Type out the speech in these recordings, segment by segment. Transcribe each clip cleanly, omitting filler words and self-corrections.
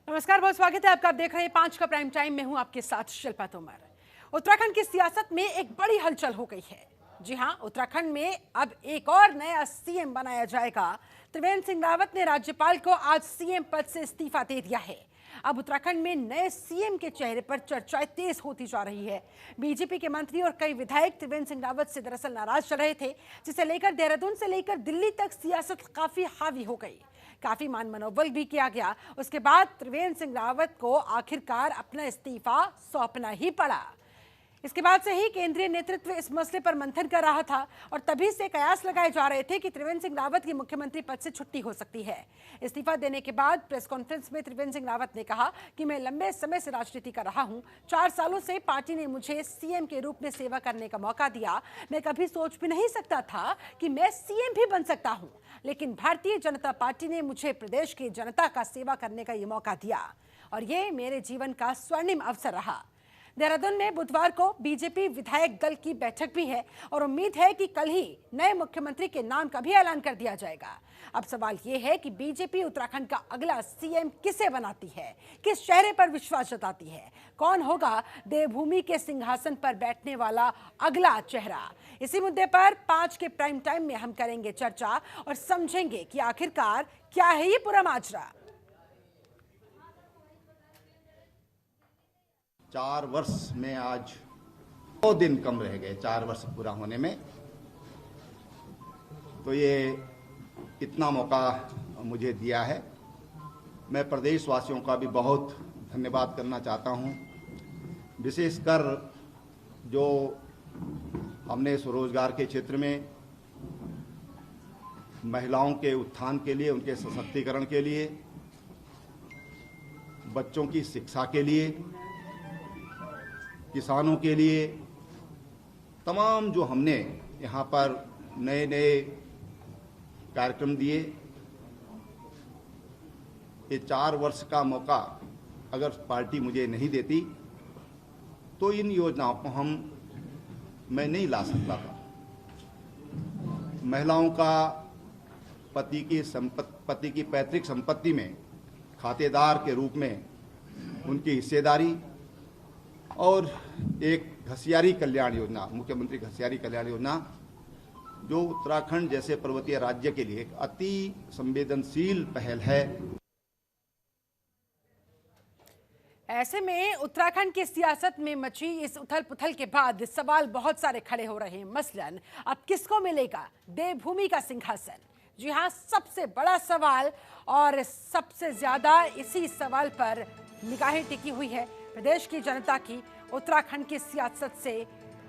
नमस्कार, बहुत स्वागत है आपका। आप देख रहे हैं 5 का प्राइम टाइम में हूं आपके साथ शिल्पा तोमर। उत्तराखंड की सियासत में एक बड़ी हलचल हो गई है। जी हां, उत्तराखंड में अब एक और नया सीएम बनाया जाएगा। त्रिवेंद्र सिंह रावत ने राज्यपाल को आज सीएम पद से इस्तीफा दे दिया है। अब उत्तराखंड में नए सीएम के चेहरे पर चर्चाएं तेज होती जा रही है। बीजेपी के मंत्री और कई विधायक त्रिवेंद्र सिंह रावत से दरअसल नाराज चल रहे थे, जिसे लेकर देहरादून से लेकर दिल्ली तक सियासत काफी हावी हो गई। काफी मान मनोबल भी किया गया। उसके बाद त्रिवेंद्र सिंह रावत को आखिरकार अपना इस्तीफा सौंपना ही पड़ा। इसके बाद से ही केंद्रीय नेतृत्व इस मसले पर मंथन कर रहा था और तभी से कयास लगाए जा रहे थे कि त्रिवेंद्र सिंह रावत की मुख्यमंत्री पद से छुट्टी हो सकती है। इस्तीफा देने के बाद प्रेस कॉन्फ्रेंस में त्रिवेंद्र सिंह रावत ने कहा कि मैं लंबे समय से राजनीति कर रहा हूं। 4 सालों से पार्टी ने मुझे सीएम के रूप में सेवा करने का मौका दिया। मैं कभी सोच भी नहीं सकता था कि मैं सीएम भी बन सकता हूं, लेकिन भारतीय जनता पार्टी ने मुझे प्रदेश की जनता का सेवा करने का ये मौका दिया और ये मेरे जीवन का स्वर्णिम अवसर रहा। देहरादून में बुधवार को बीजेपी विधायक दल की बैठक भी है और उम्मीद है कि कल ही नए मुख्यमंत्री के नाम का भी ऐलान कर दिया जाएगा। अब सवाल यह है कि बीजेपी उत्तराखंड का अगला सीएम किसे बनाती है, किस चेहरे पर विश्वास जताती है, कौन होगा देवभूमि के सिंहासन पर बैठने वाला अगला चेहरा। इसी मुद्दे पर 5 के प्राइम टाइम में हम करेंगे चर्चा और समझेंगे कि आखिरकार क्या है ये पूरा माजरा। 4 वर्ष में आज 2 दिन कम रह गए 4 वर्ष पूरा होने में, तो ये इतना मौका मुझे दिया है। मैं प्रदेशवासियों का भी बहुत धन्यवाद करना चाहता हूँ, विशेषकर जो हमने स्वरोजगार के क्षेत्र में महिलाओं के उत्थान के लिए, उनके सशक्तिकरण के लिए, बच्चों की शिक्षा के लिए, किसानों के लिए, तमाम जो हमने यहाँ पर नए नए कार्यक्रम दिए, ये 4 वर्ष का मौका अगर पार्टी मुझे नहीं देती तो इन योजनाओं को मैं नहीं ला सकता था। महिलाओं का पति की पैतृक संपत्ति में खातेदार के रूप में उनकी हिस्सेदारी और एक घसियारी कल्याण योजना, मुख्यमंत्री घसियारी कल्याण योजना, जो उत्तराखंड जैसे पर्वतीय राज्य के लिए एक अति संवेदनशील पहल है। ऐसे में उत्तराखंड की सियासत में मची इस उथल पुथल के बाद सवाल बहुत सारे खड़े हो रहे हैं। मसलन अब किसको मिलेगा देवभूमि का सिंहासन? जी हां, सबसे बड़ा सवाल और सबसे ज्यादा इसी सवाल पर निगाहें टिकी हुई है प्रदेश की जनता की, उत्तराखंड की सियासत से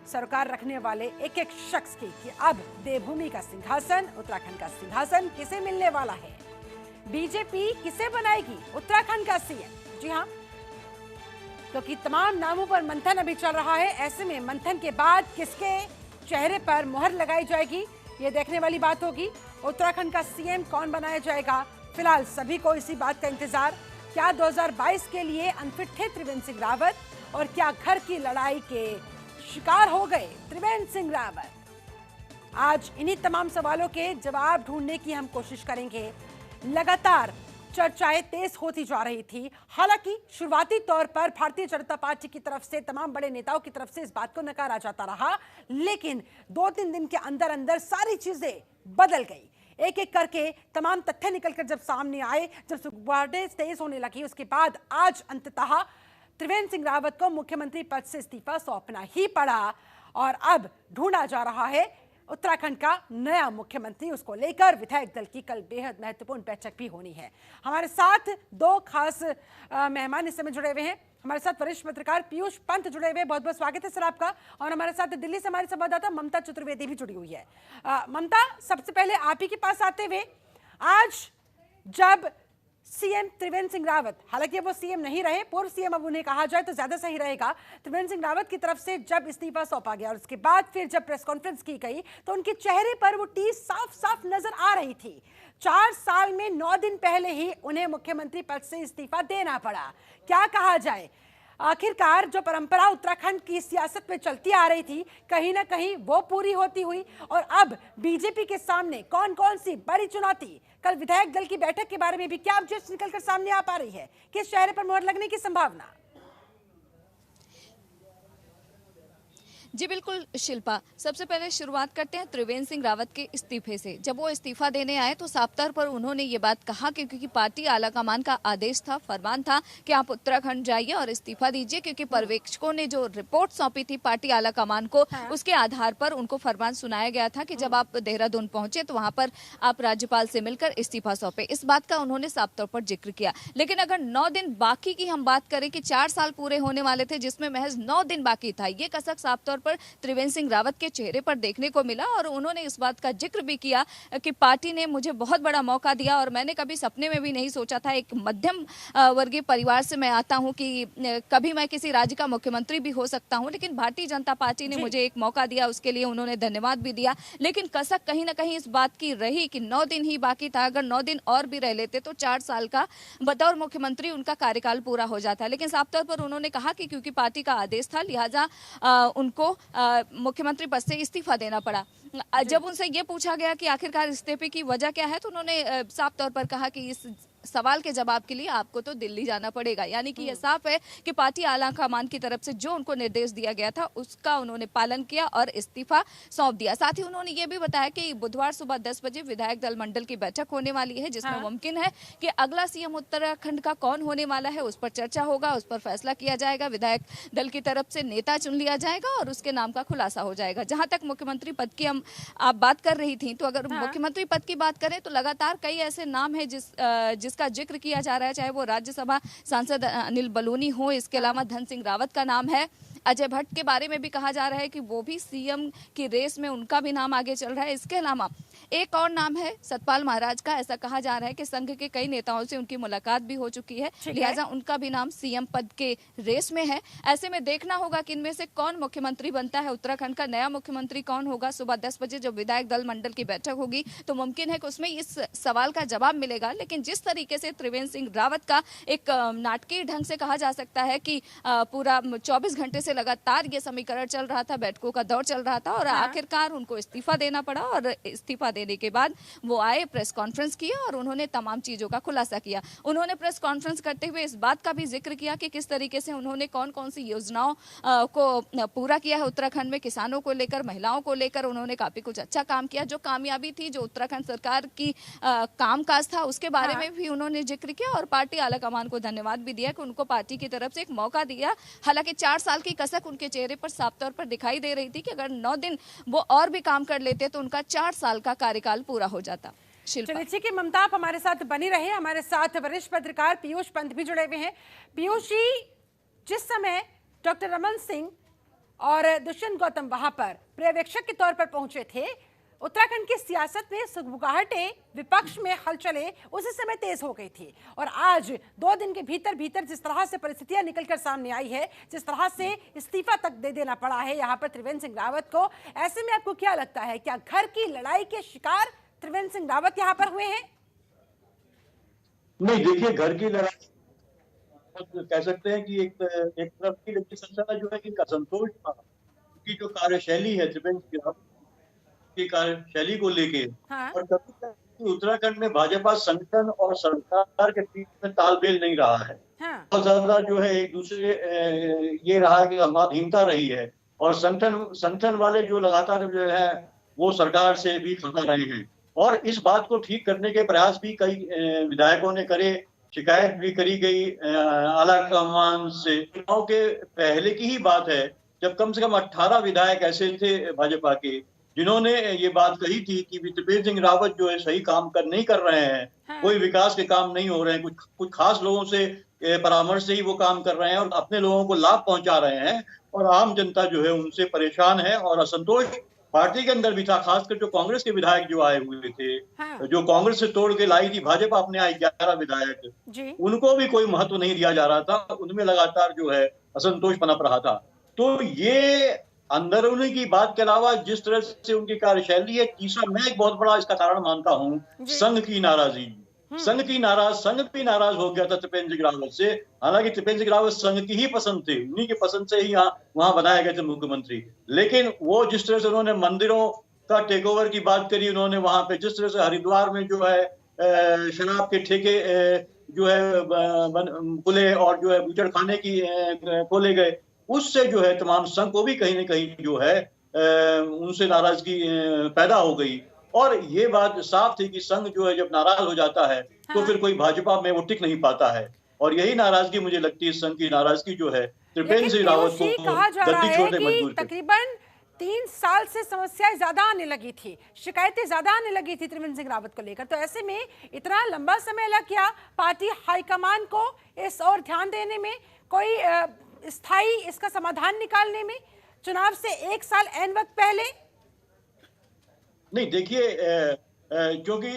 सरकार रखने वाले एक एक शख्स की, कि अब देवभूमि का सिंहासन, उत्तराखंड का सिंहासन किसे मिलने वाला है। बीजेपी किसे बनाएगी उत्तराखंड का सीएम? जी हां, क्योंकि तमाम नामों पर मंथन अभी चल रहा है। ऐसे में मंथन के बाद किसके चेहरे पर मुहर लगाई जाएगी, ये देखने वाली बात होगी। उत्तराखंड का सीएम कौन बनाया जाएगा? फिलहाल सभी को इसी बात का इंतजार। क्या 2022 के लिए अनफिट थे त्रिवेंद्र सिंह रावत और क्या घर की लड़ाई के शिकार हो गए त्रिवेंद्र सिंह रावत? आज इन्हीं तमाम सवालों के जवाब ढूंढने की हम कोशिश करेंगे। लगातार चर्चाएं तेज होती जा रही थी। हालांकि शुरुआती तौर पर भारतीय जनता पार्टी की तरफ से, तमाम बड़े नेताओं की तरफ से इस बात को नकारा जाता रहा, लेकिन 2-3 दिन के अंदर अंदर सारी चीजें बदल गई। एक एक करके तमाम तथ्य निकलकर जब सामने आए, जब सुखबातें तेज होने लगी, उसके बाद आज अंततः त्रिवेंद्र सिंह रावत को मुख्यमंत्री पद से इस्तीफा सौंपना ही पड़ा और अब ढूंढा जा रहा है उत्तराखंड का नया मुख्यमंत्री। उसको लेकर विधायक दल की कल बेहद महत्वपूर्ण बैठक भी होनी है। हमारे साथ 2 खास मेहमान इस समय जुड़े हुए हैं। हमारे साथ वरिष्ठ पत्रकार पीयूष पंत जुड़े हुए हैं, बहुत बहुत स्वागत है सर आपका। और हमारे साथ दिल्ली से हमारी संवाददाता ममता चतुर्वेदी भी जुड़ी हुई है। ममता, सबसे पहले आप ही के पास आते हुए, आज जब सीएम त्रिवेंद्र सिंह रावत, हालांकि वो सीएम नहीं रहे, पूर्व सीएम अब उन्हें कहा जाए तो ज्यादा सही रहेगा, त्रिवेंद्र सिंह रावत की तरफ से जब इस्तीफा सौंपा गया और उसके बाद फिर जब प्रेस कॉन्फ्रेंस की गई तो उनके चेहरे पर वो टीस साफ साफ नजर आ रही थी। 4 साल में 9 दिन पहले ही उन्हें मुख्यमंत्री पद से इस्तीफा देना पड़ा। क्या कहा जाए, आखिरकार जो परंपरा उत्तराखंड की सियासत में चलती आ रही थी, कहीं ना कहीं वो पूरी होती हुई। और अब बीजेपी के सामने कौन कौन सी बड़ी चुनौती, कल विधायक दल की बैठक के बारे में भी क्या अपडेट्स निकलकर सामने आ पा रही है, किस चेहरे पर मोहर लगने की संभावना? जी बिल्कुल शिल्पा, सबसे पहले शुरुआत करते हैं त्रिवेंद्र सिंह रावत के इस्तीफे से। जब वो इस्तीफा देने आए तो साफ तौर पर उन्होंने ये बात कहा कि क्योंकि पार्टी आलाकमान का आदेश था, फरमान था कि आप उत्तराखंड जाइए और इस्तीफा दीजिए, क्योंकि पर्यवेक्षकों ने जो रिपोर्ट सौंपी थी पार्टी आलाकमान को, उसके आधार पर उनको फरमान सुनाया गया था कि जब आप देहरादून पहुंचे तो वहां पर आप राज्यपाल से मिलकर इस्तीफा सौंपे। इस बात का उन्होंने साफ तौर पर जिक्र किया। लेकिन अगर 9 दिन बाकी की हम बात करें कि 4 साल पूरे होने वाले थे जिसमें महज 9 दिन बाकी था, ये कसक साफ तौर पर त्रिवेंद्र सिंह रावत के चेहरे पर देखने को मिला। और उन्होंने इस बात का जिक्र भी किया कि पार्टी ने मुझे बहुत बड़ा मौका दिया और मैंने कभी सपने में भी नहीं सोचा था, एक मध्यम वर्गीय परिवार से मैं आता हूं, कि कभी मैं किसी राज्य का मुख्यमंत्री भी हो सकता हूं, लेकिन भारतीय जनता पार्टी ने मुझे एक मौका दिया, उसके लिए उन्होंने धन्यवाद भी दिया। लेकिन कसक कहीं ना कहीं इस बात की रही कि 9 दिन ही बाकी था, अगर 9 दिन और भी रह लेते तो 4 साल का बतौर मुख्यमंत्री उनका कार्यकाल पूरा हो जाता। लेकिन साफ तौर पर उन्होंने कहा कि क्योंकि पार्टी का आदेश था, लिहाजा उनको मुख्यमंत्री पद से इस्तीफा देना पड़ा। जब उनसे ये पूछा गया कि आखिरकार इस्तीफे की वजह क्या है, तो उन्होंने साफ तौर पर कहा कि इस सवाल के जवाब के लिए आपको तो दिल्ली जाना पड़ेगा। यानी कि यह साफ है कि पार्टी आलाकमान की तरफ से जो उनको निर्देश दिया गया था उसका उन्होंने पालन किया और इस्तीफा सौंप दिया। साथ ही उन्होंने ये भी बताया कि बुधवार सुबह 10 बजे विधायक दल मंडल की बैठक होने वाली है, जिसमें मुमकिन है कि अगला सीएम उत्तराखंड का कौन होने वाला है उस पर चर्चा होगा, उस पर फैसला किया जाएगा। विधायक दल की तरफ से नेता चुन लिया जाएगा और उसके नाम का खुलासा हो जाएगा। जहां तक मुख्यमंत्री पद की आप बात कर रही थी, तो अगर मुख्यमंत्री पद की बात करें तो लगातार कई ऐसे नाम है जिसका जिक्र किया जा रहा है, चाहे वो राज्यसभा सांसद अनिल बलूनी हो, इसके अलावा धन सिंह रावत का नाम है, अजय भट्ट के बारे में भी कहा जा रहा है कि वो भी सीएम की रेस में उनका भी नाम आगे चल रहा है। इसके अलावा एक और नाम है सतपाल महाराज का। ऐसा कहा जा रहा है कि संघ के कई नेताओं से उनकी मुलाकात भी हो चुकी है, लिहाजा उनका भी नाम सीएम पद के रेस में है। ऐसे में देखना होगा कि इनमें से कौन मुख्यमंत्री बनता है, उत्तराखंड का नया मुख्यमंत्री कौन होगा। सुबह 10 बजे जब विधायक दल मंडल की बैठक होगी तो मुमकिन है कि उसमें इस सवाल का जवाब मिलेगा। लेकिन जिस तरीके से त्रिवेंद्र सिंह रावत का एक नाटकीय ढंग से कहा जा सकता है कि पूरा 24 घंटे से लगातार ये समीकरण चल रहा था, बैठकों का दौर चल रहा था और आखिरकार उनको इस्तीफा देना पड़ा। और इस्तीफा देने के बाद वो आए, प्रेस कॉन्फ्रेंस किया और उन्होंने तमाम चीजों का खुलासा किया। उन्होंने प्रेस कॉन्फ्रेंस करते हुए इस बात का भी जिक्र किया कि किस तरीके से उन्होंने कौन कौन सी योजनाओं को पूरा किया है उत्तराखंड में, किसानों को लेकर, महिलाओं को लेकर उन्होंने काफी कुछ अच्छा काम किया। जो कामयाबी थी, जो उत्तराखंड सरकार की कामकाज था, उसके बारे में भी उन्होंने जिक्र किया और पार्टी आलाकमान को धन्यवाद भी दिया कि उनको पार्टी की तरफ से एक मौका दिया। हालांकि 4 साल की कसक उनके चेहरे पर साफ तौर पर दिखाई दे रही थी कि अगर 9 दिन वो और भी काम कर लेते तो उनका 4 साल का कार्यकाल पूरा हो जाता। चलिए ठीक है ममता, आप हमारे साथ बनी रहे। हमारे साथ वरिष्ठ पत्रकार पीयूष पंत भी जुड़े हुए हैं। पीयूष जी, जिस समय डॉक्टर रमन सिंह और दुष्यंत गौतम वहां पर पर्यवेक्षक के तौर पर पहुंचे थे, उत्तराखंड की सियासत में सुगबुगाहटें, विपक्ष में हलचलें उसी समय तेज हो गई थी। और आज 2 दिन के भीतर भीतर जिस तरह से परिस्थितियां निकलकर सामने आई है, जिस तरह से इस्तीफा तक दे देना पड़ा है यहाँ पर त्रिवेंद्र सिंह रावत को, ऐसे में आपको क्या लगता है, क्या घर की लड़ाई के शिकार त्रिवेंद्र सिंह रावत यहाँ पर हुए हैं? नहीं, देखिए, घर की लड़ाई कह सकते हैं कि एक तरफ की, लेकिन सबसे ज्यादा जो है कि असंतोष था की जो कार्यशैली है त्रिवेंद्र सिंह रावत की कार्यशैली को लेके। और कभी उत्तराखंड में भाजपा संगठन और सरकार के बीच में तालमेल नहीं रहा है। बहुत ज्यादा जो है एक दूसरे ये रहा कि संवादहीनता रही है और संगठन वाले जो लगातार जो है वो सरकार से भी खड़ा रहे हैं। और इस बात को ठीक करने के प्रयास भी कई विधायकों ने करे, शिकायत भी करी गई आलाकमान से। चुनाव के पहले की ही बात है जब कम से कम 18 विधायक ऐसे थे भाजपा के जिन्होंने ये बात कही थी कि त्रिवेंद्र सिंह रावत जो है सही काम नहीं कर रहे हैं, कोई विकास के काम नहीं हो रहे हैं, कुछ खास लोगों से परामर्श से ही वो काम कर रहे हैं और अपने लोगों को लाभ पहुंचा रहे हैं और आम जनता जो है उनसे परेशान है। और असंतोष पार्टी के अंदर भी था, खासकर जो कांग्रेस के विधायक जो आए हुए थे, जो कांग्रेस से तोड़ के लाई थी भाजपा अपने 11 विधायक, उनको भी कोई महत्व नहीं दिया जा रहा था, उनमें लगातार जो है असंतोष पनप रहा था। तो ये अंदरूनी की बात के अलावा जिस तरह से उनकी कार्यशैली है, तीसरा मैं एक बहुत बड़ा इसका कारण मानता हूं संघ की नाराजगी। संघ भी नाराज हो गया था त्रिपेंद्र सिंह रावत से। हालांकि त्रिपेंद्र सिंह रावत संघ की ही पसंद थे, उन्हीं की पसंद से ही यहाँ वहां बनाए गए थे मुख्यमंत्री। लेकिन वो जिस तरह से उन्होंने मंदिरों का टेक ओवर की बात करी, उन्होंने वहां पे जिस तरह से हरिद्वार में जो है शराब के ठेके जो है खुले और जो है बूचड़ खाने की खोले गए, उससे जो है तमाम संघ को भी कहीं ना कहीं जो है उनसे नाराजगी पैदा हो गई। और ये बात साफ थी कि संघ जो है जब नाराज हो जाता है तो फिर कोई भाजपा में वो टिक नहीं पाता है। और यही नाराजगी मुझे लगती है, संघ की नाराजगी जो है त्रिपेंद्र सिंह रावत को कहा जा रहा गद्दी है छोड़ने कि मजबूर कर। तकरीबन 3 साल से समस्याएं ज्यादा आने लगी थी, शिकायतें ज्यादा आने लगी थी त्रिवेंद्र सिंह रावत को लेकर। तो ऐसे में इतना लंबा समय लग गया पार्टी हाईकमान को इस और ध्यान देने में, कोई स्थायी इसका समाधान निकालने में, चुनाव से 1 साल एन वक्त पहले। नहीं देखिए, क्योंकि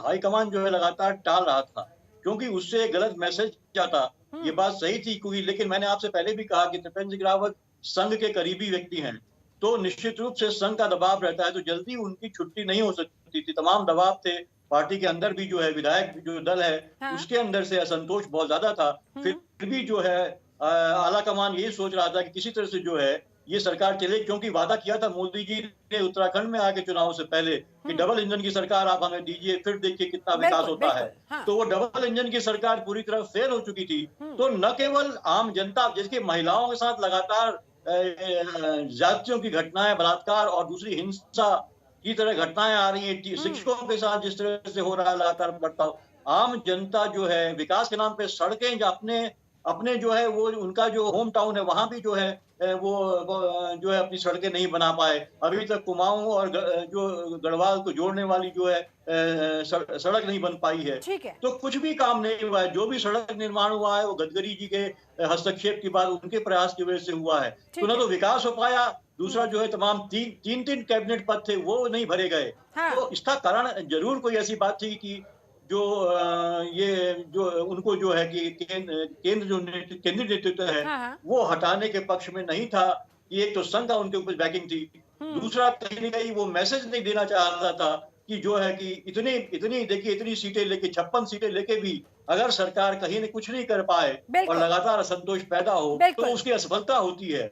हाईकमान जो है लगातार टाल रहा था, क्योंकि उससे गलत मैसेज जाता। ये बात सही थी, क्योंकि लेकिन मैंने आपसे पहले भी कहा कि त्रिपेंद्र सिंह रावत संघ के करीबी व्यक्ति हैं, तो निश्चित रूप से संघ का दबाव रहता है, तो जल्दी उनकी छुट्टी नहीं हो सकती थी। तमाम दबाव थे पार्टी के अंदर भी, जो है विधायक जो दल है उसके अंदर से असंतोष बहुत ज्यादा था। फिर भी जो है आला कमान यही सोच रहा था कि किसी तरह से जो है ये सरकार चले, क्योंकि वादा किया था मोदी जी ने उत्तराखंड में आके चुनाव से पहले कि डबल इंजन की सरकार आप हमें दीजिए, फिर देखिए कितना विकास होता है। तो वो डबल इंजन की सरकार पूरी तरह फेल हो चुकी थी। तो न केवल आम जनता, जिसकी महिलाओं के साथ लगातार जातियों की घटनाएं, बलात्कार और दूसरी हिंसा की तरह घटनाएं आ रही हैं, शिक्षकों के साथ जिस तरह से हो रहा है लगातार बढ़ता, आम जनता जो है विकास के नाम पे सड़कें अपने जो है वो उनका जो होम टाउन है वहां भी जो है वो जो है अपनी सड़कें नहीं बना पाए। अभी तक कुमाऊं और जो गढ़वाल को जोड़ने वाली जो है सड़क नहीं बन पाई है। तो कुछ भी काम नहीं हुआ है। जो भी सड़क निर्माण हुआ है वो गडकरी जी के हस्तक्षेप के बाद, उनके प्रयास की वजह से हुआ है। तो न तो विकास हो पाया, दूसरा जो है तमाम तीन कैबिनेट पद थे वो नहीं भरे गए। तो इसका कारण जरूर कोई ऐसी बात थी कि जो ये जो उनको जो है कि केंद्र जो केंद्रीय नेतृत्व है वो हटाने के पक्ष में नहीं था। कि एक तो संघ का उनके ऊपर बैकिंग थी, दूसरा कहीं न कहीं वो मैसेज नहीं देना चाहता था कि जो है कि इतनी देखिए इतनी सीटें लेके 56 सीटें लेके भी अगर सरकार कहीं न कुछ नहीं कर पाए और लगातार असंतोष पैदा हो तो उसकी असफलता होती है।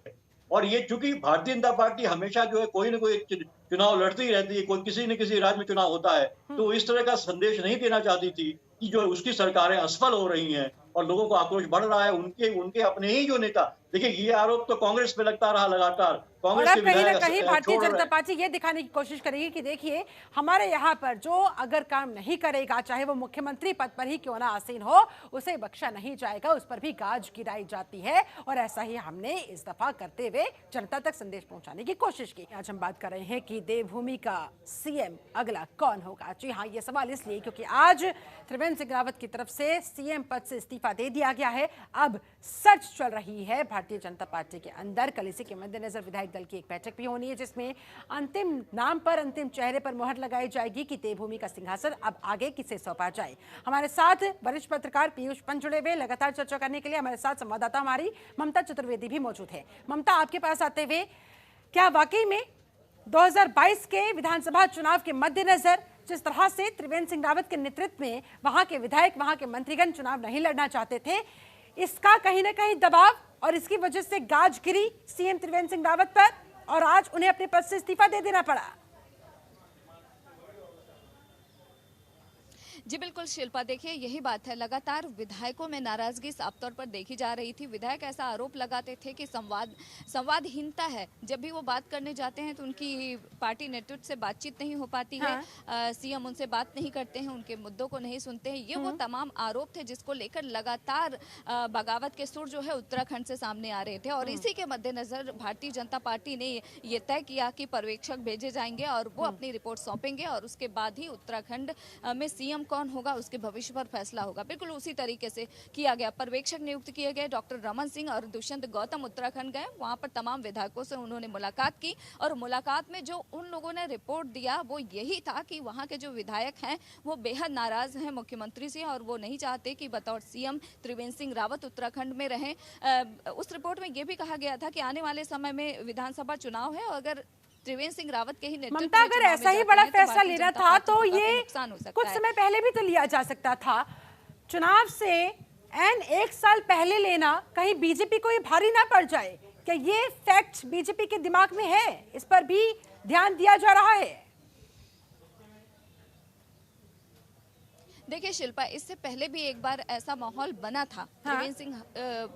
और ये चूंकि भारतीय जनता पार्टी हमेशा जो है कोई ना कोई चुनाव लड़ती ही रहती है, कोई किसी न किसी राज्य में चुनाव होता है, तो इस तरह का संदेश नहीं देना चाहती थी कि जो उसकी सरकारें असफल हो रही हैं और लोगों को आक्रोश बढ़ रहा है। उनके अपने ही जो नेता, देखिए ये आरोप तो कांग्रेस पे लगता रहा लगातार, और अब कहीं ना कहीं भारतीय जनता पार्टी ये दिखाने की कोशिश करेगी कि देखिए हमारे यहाँ पर जो अगर काम नहीं करेगा, चाहे वो मुख्यमंत्री पद पर ही क्यों ना आसीन हो, उसे बख्शा नहीं जाएगा, उस पर भी गाज गिराई जाती है। और ऐसा ही हमने इस दफा करते हुए जनता तक संदेश पहुंचाने की कोशिश की। आज हम बात कर रहे हैं कि देवभूमि का सीएम अगला कौन होगा। जी हाँ, ये सवाल इसलिए क्योंकि आज त्रिवेंद्र सिंह रावत की तरफ से सीएम पद से इस्तीफा दे दिया गया है। अब सर्च चल रही है भारतीय जनता पार्टी के अंदर। कल इसी के मद्देनजर विधायक दल की एक बैठक भी होनी है, जिसमें अंतिम नाम पर, अंतिम चेहरे पर मुहर लगाई जाएगी कि देवभूमि का सिंहासन अब आगे किसे सौंपा जाए। हमारे साथ वरिष्ठ पत्रकार पीयूष पंत जुड़े हुए लगातार चर्चा करने के लिए। हमारे साथ संवाददाता हमारी ममता चतुर्वेदी भी मौजूद है। ममता, आपके पास आते हुए, क्या वाकई में 2022 के विधानसभा चुनाव के मद्देनजर जिस तरह से त्रिवेंद्र सिंह रावत के नेतृत्व में वहां के विधायक, वहां के मंत्रीगण चुनाव नहीं लड़ना चाहते थे, इसका कहीं ना कहीं दबाव और इसकी वजह से गाज गिरी सीएम त्रिवेंद्र सिंह रावत पर और आज उन्हें अपने पद से इस्तीफा दे देना पड़ा? जी बिल्कुल शिल्पा, देखिए यही बात है, लगातार विधायकों में नाराजगी साफ तौर पर देखी जा रही थी। विधायक ऐसा आरोप लगाते थे कि संवादहीनता है, जब भी वो बात करने जाते हैं तो उनकी पार्टी नेतृत्व से बातचीत नहीं हो पाती है, सीएम उनसे बात नहीं करते हैं, उनके मुद्दों को नहीं सुनते हैं। ये वो तमाम आरोप थे जिसको लेकर लगातार बगावत के सुर जो है उत्तराखंड से सामने आ रहे थे। और इसी के मद्देनजर भारतीय जनता पार्टी ने ये तय किया कि पर्यवेक्षक भेजे जाएंगे और वो अपनी रिपोर्ट सौंपेंगे और उसके बाद ही उत्तराखंड में सीएम कौन होगा उसके भविष्य पर फैसला होगा। बिल्कुल उसी तरीके से किया गया। पर्यवेक्षक नियुक्त किए गए डॉक्टर रमन सिंह और दुष्यंत गौतम उत्तराखंड गए, वहां पर तमाम विधायकों से उन्होंने मुलाकात की और मुलाकात में जो उन लोगों ने रिपोर्ट दिया वो यही था कि वहां के जो विधायक हैं वो बेहद नाराज हैं मुख्यमंत्री से और वो नहीं चाहते कि बतौर सीएम त्रिवेंद्र सिंह रावत उत्तराखंड में रहें। उस रिपोर्ट में ये भी कहा गया था कि आने वाले समय में विधानसभा चुनाव है, अगर त्रिवेंद्र सिंह रावत के ही नेतृत्व ममता, में अगर चुनाव में ऐसा ही जाते बड़ा हैं तो फैसला भारतीय लेना जनता था पार्टी तो को काफी ये नुकसान हो सकता कुछ है। समय पहले भी तो लिया जा सकता था। चुनाव से एन एक साल पहले लेना कहीं बीजेपी को ये भारी ना पड़ जाए क्या? ये फैक्ट बीजेपी के दिमाग में है, इस पर भी ध्यान दिया जा रहा है? देखिए शिल्पा, इससे पहले भी एक बार ऐसा माहौल बना था। त्रिवेंद्र सिंह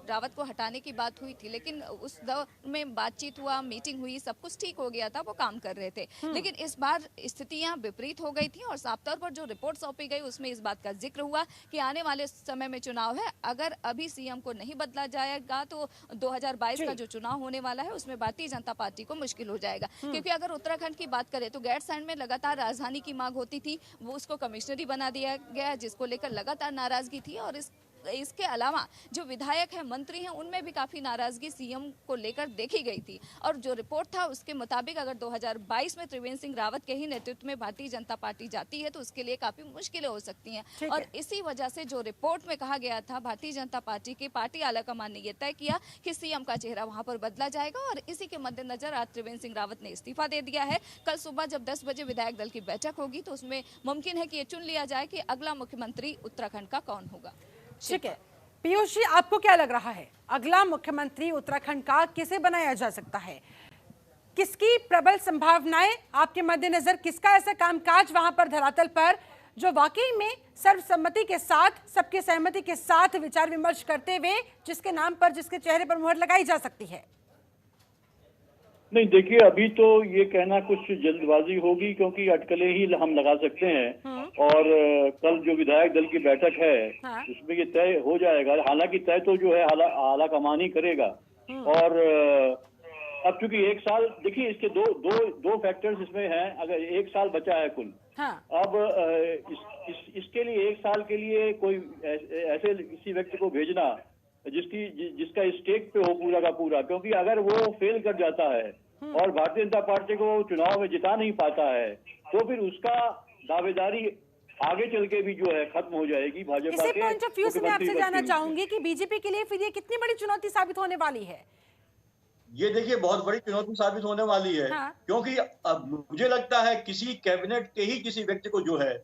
रावत को हटाने की बात हुई थी, लेकिन उस दौर में बातचीत हुआ, मीटिंग हुई, सब कुछ ठीक हो गया था, वो काम कर रहे थे। लेकिन इस बार स्थितियां विपरीत हो गई थी और साफ तौर पर जो रिपोर्ट सौंपी गई उसमें इस बात का जिक्र हुआ कि आने वाले समय में चुनाव है, अगर अभी सीएम को नहीं बदला जाएगा तो 2022 का जो चुनाव होने वाला है उसमें भारतीय जनता पार्टी को मुश्किल हो जाएगा। क्योंकि अगर उत्तराखंड की बात करें तो गैरसैंण में लगातार राजधानी की मांग होती थी, वो उसको कमिश्नरी बना दिया गया, जिसको लेकर लगातार नाराजगी थी। और इसके अलावा जो विधायक हैं, मंत्री हैं, उनमें भी काफी नाराजगी सीएम को लेकर देखी गई थी। और जो रिपोर्ट था उसके मुताबिक अगर 2022 में त्रिवेंद्र सिंह रावत के ही नेतृत्व में भारतीय जनता पार्टी जाती है तो उसके लिए काफी मुश्किलें हो सकती हैं। और इसी वजह से जो रिपोर्ट में कहा गया था, भारतीय जनता पार्टी की पार्टी आलाकमान ने यह तय किया कि सीएम का चेहरा वहां पर बदला जाएगा। और इसी के मद्देनजर आज त्रिवेंद्र सिंह रावत ने इस्तीफा दे दिया है। कल सुबह जब 10 बजे विधायक दल की बैठक होगी तो उसमें मुमकिन है कि ये चुन लिया जाए कि अगला मुख्यमंत्री उत्तराखंड का कौन होगा। ठीक है पीयूष जी, आपको क्या लग रहा है अगला मुख्यमंत्री उत्तराखंड का किसे बनाया जा सकता है? किसकी प्रबल संभावनाएं आपके मद्देनजर, किसका ऐसा कामकाज वहां पर धरातल पर जो वाकई में सर्वसम्मति के साथ, सबके सहमति के साथ विचार विमर्श करते हुए जिसके नाम पर, जिसके चेहरे पर मुहर लगाई जा सकती है? नहीं, देखिए अभी तो ये कहना कुछ जल्दबाजी होगी क्योंकि अटकलें ही हम लगा सकते हैं। और कल जो विधायक दल की बैठक है उसमें ये तय हो जाएगा। हालांकि तय तो जो है आलाकमान ही करेगा। और अब चूंकि एक साल, देखिए इसके दो फैक्टर्स इसमें हैं। अगर एक साल बचा है कुल, अब इसके लिए एक साल के लिए कोई ऐसे किसी व्यक्ति को भेजना जिसका स्टेक पे हो पूरा का पूरा, क्योंकि अगर वो फेल कर जाता है और भारतीय जनता पार्टी को चुनाव में जिता नहीं पाता है तो फिर उसका दावेदारी आगे चल के भी जो है खत्म हो जाएगी भाजपा के। पॉइंट ऑफ व्यू से मैं आपसे जानना चाहूंगी कि बीजेपी के लिए फिर ये कितनी बड़ी चुनौती साबित होने वाली है? ये देखिए बहुत बड़ी चुनौती साबित होने वाली है। क्योंकि अब मुझे लगता है किसी कैबिनेट के ही किसी व्यक्ति को जो है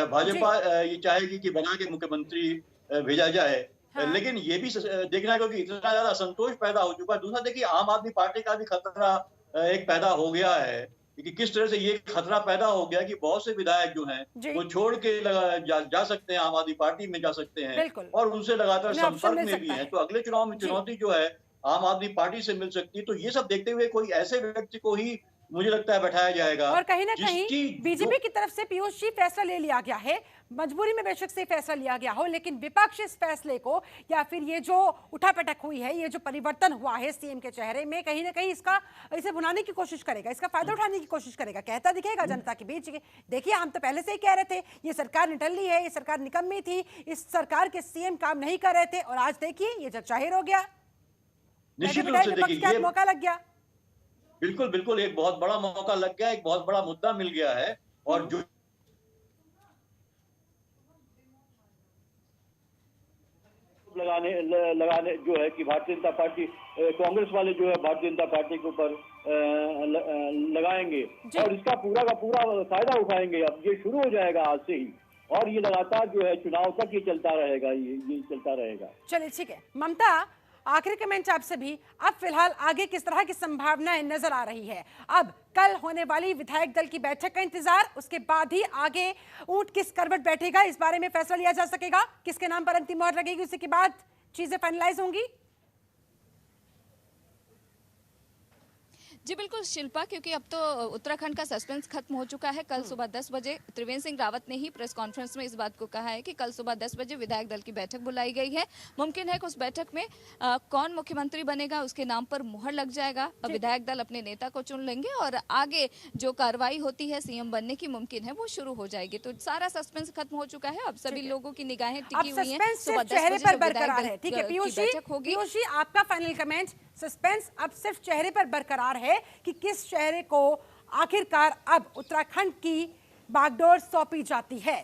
भाजपा ये चाहेगी कि बना के मुख्यमंत्री भेजा जाए। लेकिन ये भी देखना है क्योंकि इतना ज्यादा असंतोष पैदा हो चुका है। दूसरा देखिए आम आदमी पार्टी का भी खतरा एक पैदा हो गया है कि किस तरह से ये खतरा पैदा हो गया कि बहुत से विधायक जो हैं वो छोड़ के जा सकते हैं, आम आदमी पार्टी में जा सकते हैं और उनसे लगातार संपर्क में भी हैं। तो अगले चुनाव में चुनौती जो है आम आदमी पार्टी से मिल सकती है। तो ये सब देखते हुए कोई ऐसे व्यक्ति को ही मुझे लगता है बैठाया जाएगा। और कहीं ना कहीं बीजेपी की तरफ से पीयूष जी फैसला ले लिया गया है, मजबूरी में बेशक से फैसला लिया गया हो, लेकिन विपक्ष इस फैसले को या फिर ये जो उठापटक हुई है, ये जो परिवर्तन हुआ है सीएम के चेहरे में, कहीं ना कहीं इसे भुनाने की कोशिश करेगा, इसका फायदा उठाने की कोशिश करेगा, कहता दिखेगा जनता के बीच। देखिए हम तो पहले से ही कह रहे थे ये सरकार निठल्ली है, ये सरकार निकम्मी थी, इस सरकार के सीएम काम नहीं कर रहे थे, और आज देखिए ये जग जाहिर हो गया, निश्चित रूप से देखिए ये मौका लग गया। बिल्कुल बिल्कुल एक बहुत बड़ा मौका लग गया, एक बहुत बड़ा मुद्दा मिल गया है। और जो लगाने जो है कि भारतीय जनता पार्टी, कांग्रेस वाले जो है भारतीय जनता पार्टी के ऊपर लगाएंगे और इसका पूरा का पूरा फायदा उठाएंगे। अब ये शुरू हो जाएगा आज से ही और ये लगातार जो है चुनाव तक ये चलता रहेगा, ये चलता रहेगा। चलिए ठीक है ममता, आखिरी कमेंट आपसे भी, अब फिलहाल आगे किस तरह की संभावनाएं नजर आ रही है? अब कल होने वाली विधायक दल की बैठक का इंतजार, उसके बाद ही आगे ऊंट किस करवट बैठेगा इस बारे में फैसला लिया जा सकेगा, किसके नाम पर अंतिम मोहर लगेगी, उसी के बाद चीजें फाइनलाइज होंगी। जी बिल्कुल शिल्पा, क्योंकि अब तो उत्तराखंड का सस्पेंस खत्म हो चुका है। कल सुबह 10 बजे त्रिवेंद्र सिंह रावत ने ही प्रेस कॉन्फ्रेंस में इस बात को कहा है कि कल सुबह 10 बजे विधायक दल की बैठक बुलाई गई है। मुमकिन है कि उस बैठक में कौन मुख्यमंत्री बनेगा उसके नाम पर मुहर लग जाएगा। अब विधायक दल अपने नेता को चुन लेंगे और आगे जो कार्रवाई होती है सीएम बनने की मुमकिन है वो शुरू हो जाएगी। तो सारा सस्पेंस खत्म हो चुका है। अब सभी लोगों की निगाहें टिकी हुई हैं। सुबह 10 बजे बरकरार है। ठीक है पीयूष जी, आपका फाइनल कमेंट। सस्पेंस अब सिर्फ चेहरे पर बरकरार है कि किस चेहरे को आखिरकार अब उत्तराखंड की बागडोर सौंपी जाती है।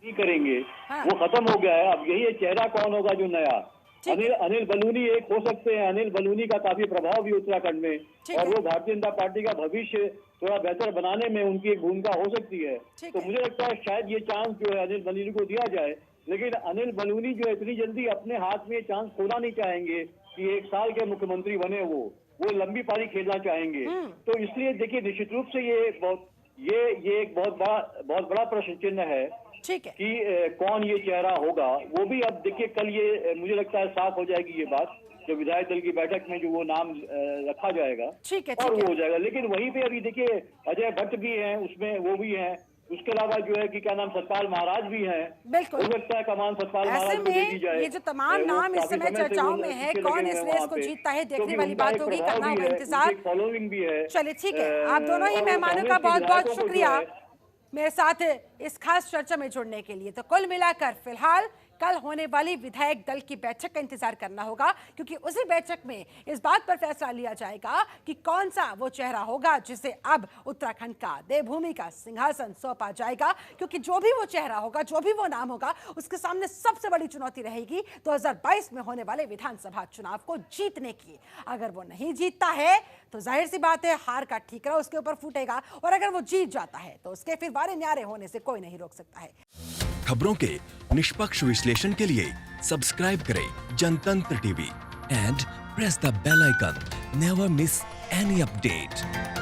नहीं करेंगे वो खत्म हो गया है। अब यही चेहरा कौन होगा जो नया, अनिल बलूनी एक हो सकते हैं। अनिल बलूनी का काफी प्रभाव भी उत्तराखंड में, और वो भारतीय जनता पार्टी का भविष्य थोड़ा बेहतर बनाने में उनकी एक भूमिका हो सकती है। तो मुझे लगता है शायद ये चांस जो है अनिल बलूनी को दिया जाए, लेकिन अनिल बलूनी जो है इतनी जल्दी अपने हाथ में ये चांस खोना नहीं चाहेंगे कि 1 साल के मुख्यमंत्री बने, वो लंबी पारी खेलना चाहेंगे। तो इसलिए देखिए निश्चित रूप से ये एक बहुत बड़ा प्रश्न चिन्ह है ठीक है कि कौन ये चेहरा होगा। वो भी अब देखिए कल ये मुझे लगता है साफ हो जाएगी ये बात, जो विधायक दल की बैठक में जो वो नाम रखा जाएगा और वो हो जाएगा। लेकिन वहीं पे अभी देखिए अजय भट्ट भी हैं उसमें, वो भी हैं, उसके अलावा जो है कि क्या नाम सतपाल महाराज भी हैं। बिल्कुल हो सकता है कमान सतपाल महाराज को दे दी जाए। ये जो तमाम नाम इस समय चर्चाओं में है, कौन इस रेस को जीतता है देखने वाली बात होगी, करना होगा इंतजार। फॉलोइंग भी है। चलिए ठीक है, आप दोनों ही मेहमानों का बहुत बहुत शुक्रिया मेरे साथ इस खास चर्चा में जुड़ने के लिए। तो कुल मिलाकर फिलहाल कल होने वाली विधायक दल की बैठक का इंतजार करना होगा, क्योंकि उसी बैठक में इस बात पर फैसला लिया जाएगा कि कौन सा वो चेहरा होगा जिसे अब उत्तराखंड का देवभूमि का सिंहासन सौंपा जाएगा। क्योंकि जो भी वो चेहरा होगा, जो भी वो नाम होगा, उसके सामने सबसे बड़ी चुनौती रहेगी 2022 में होने वाले विधानसभा चुनाव को जीतने की। अगर वो नहीं जीतता है तो जाहिर सी बात है हार का ठीकरा उसके ऊपर फूटेगा, और अगर वो जीत जाता है तो उसके फिर वारे न्यारे होने से कोई नहीं रोक सकता है। खबरों के निष्पक्ष विश्लेषण के लिए सब्सक्राइब करें Janatantra TV and press the bell icon. Never miss any update.